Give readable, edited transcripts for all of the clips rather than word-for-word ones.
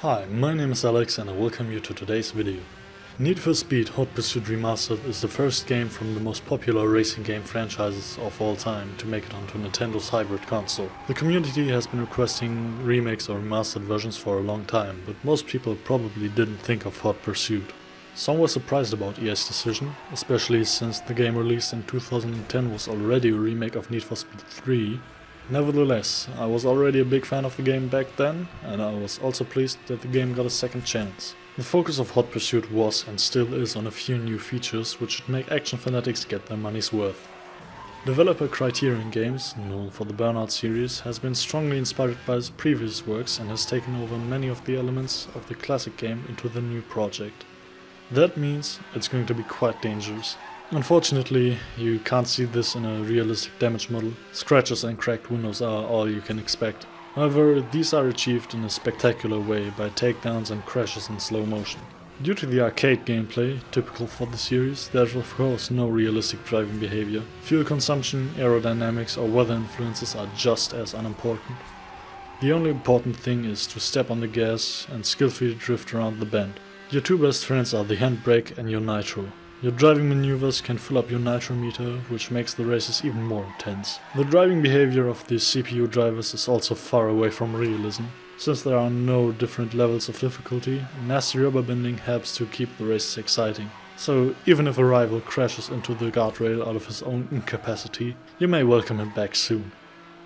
Hi, my name is Alex and I welcome you to today's video. Need for Speed Hot Pursuit Remastered is the first game from the most popular racing game franchises of all time to make it onto Nintendo's hybrid console. The community has been requesting remakes or remastered versions for a long time, but most people probably didn't think of Hot Pursuit. Some were surprised about EA's decision, especially since the game released in 2010 was already a remake of Need for Speed 3. Nevertheless, I was already a big fan of the game back then, and I was also pleased that the game got a second chance. The focus of Hot Pursuit was and still is on a few new features which should make action fanatics get their money's worth. Developer Criterion Games, known for the Burnout series, has been strongly inspired by his previous works and has taken over many of the elements of the classic game into the new project. That means it's going to be quite dangerous. Unfortunately, you can't see this in a realistic damage model. Scratches and cracked windows are all you can expect. However, these are achieved in a spectacular way by takedowns and crashes in slow motion. Due to the arcade gameplay, typical for the series, there's of course no realistic driving behavior. Fuel consumption, aerodynamics or weather influences are just as unimportant. The only important thing is to step on the gas and skillfully drift around the bend. Your two best friends are the handbrake and your nitro. Your driving maneuvers can fill up your nitro meter, which makes the races even more intense. The driving behavior of the CPU drivers is also far away from realism. Since there are no different levels of difficulty, nasty rubber bending helps to keep the races exciting. So even if a rival crashes into the guardrail out of his own incapacity, you may welcome him back soon.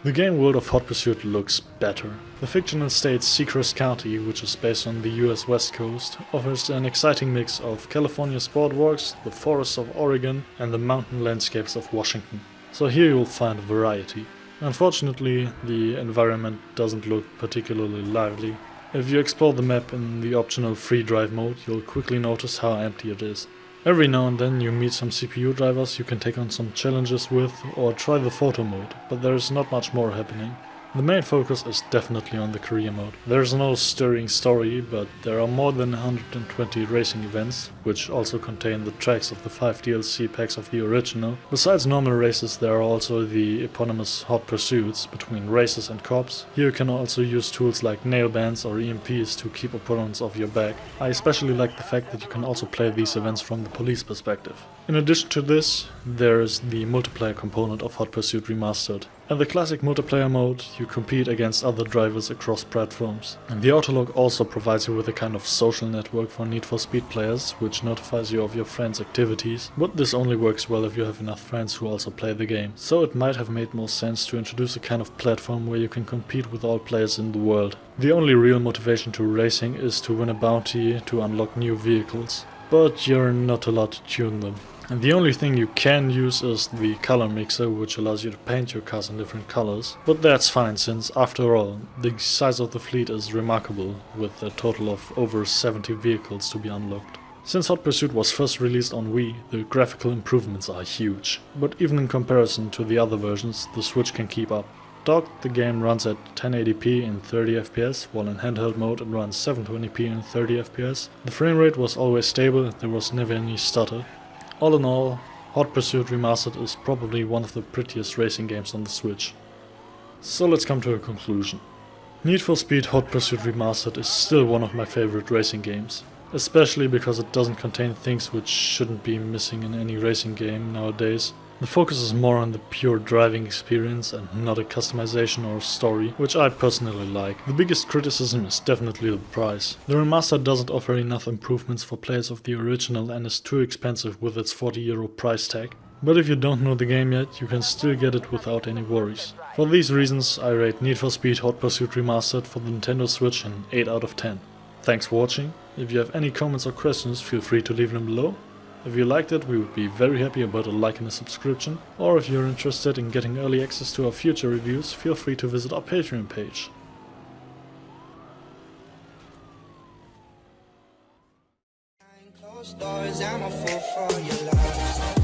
The game world of Hot Pursuit looks better. The fictional state Seacrest County, which is based on the US West Coast, offers an exciting mix of California's boardwalks, the forests of Oregon and the mountain landscapes of Washington. So here you'll find a variety. Unfortunately, the environment doesn't look particularly lively. If you explore the map in the optional free drive mode, you'll quickly notice how empty it is. Every now and then you meet some CPU drivers you can take on some challenges with or try the photo mode, but there is not much more happening. The main focus is definitely on the career mode. There is no stirring story, but there are more than 120 racing events, which also contain the tracks of the 5 DLC packs of the original. Besides normal races, there are also the eponymous Hot Pursuits between races and cops. Here you can also use tools like nail bands or EMPs to keep opponents off your back. I especially like the fact that you can also play these events from the police perspective. In addition to this, there is the multiplayer component of Hot Pursuit Remastered. In the classic multiplayer mode, you compete against other drivers across platforms. And the Autolog also provides you with a kind of social network for Need for Speed players, which notifies you of your friends' activities. But this only works well if you have enough friends who also play the game. So it might have made more sense to introduce a kind of platform where you can compete with all players in the world. The only real motivation to racing is to win a bounty to unlock new vehicles. But you're not allowed to tune them. And the only thing you can use is the color mixer, which allows you to paint your cars in different colors. But that's fine, since after all, the size of the fleet is remarkable, with a total of over 70 vehicles to be unlocked. Since Hot Pursuit was first released on Wii, the graphical improvements are huge. But even in comparison to the other versions, the Switch can keep up. Docked, the game runs at 1080p in 30 FPS, while in handheld mode it runs 720p in 30 FPS. The frame rate was always stable and there was never any stutter. All in all, Hot Pursuit Remastered is probably one of the prettiest racing games on the Switch. So let's come to a conclusion. Need for Speed Hot Pursuit Remastered is still one of my favorite racing games, especially because it doesn't contain things which shouldn't be missing in any racing game nowadays. The focus is more on the pure driving experience and not a customization or story, which I personally like. The biggest criticism is definitely the price. The remaster doesn't offer enough improvements for players of the original and is too expensive with its €40 price tag. But if you don't know the game yet, you can still get it without any worries. For these reasons, I rate Need for Speed Hot Pursuit Remastered for the Nintendo Switch an 8 out of 10. Thanks for watching. If you have any comments or questions, feel free to leave them below. If you liked it, we would be very happy about a like and a subscription, or if you're interested in getting early access to our future reviews, feel free to visit our Patreon page. Closed doors, I'm a fool for your love.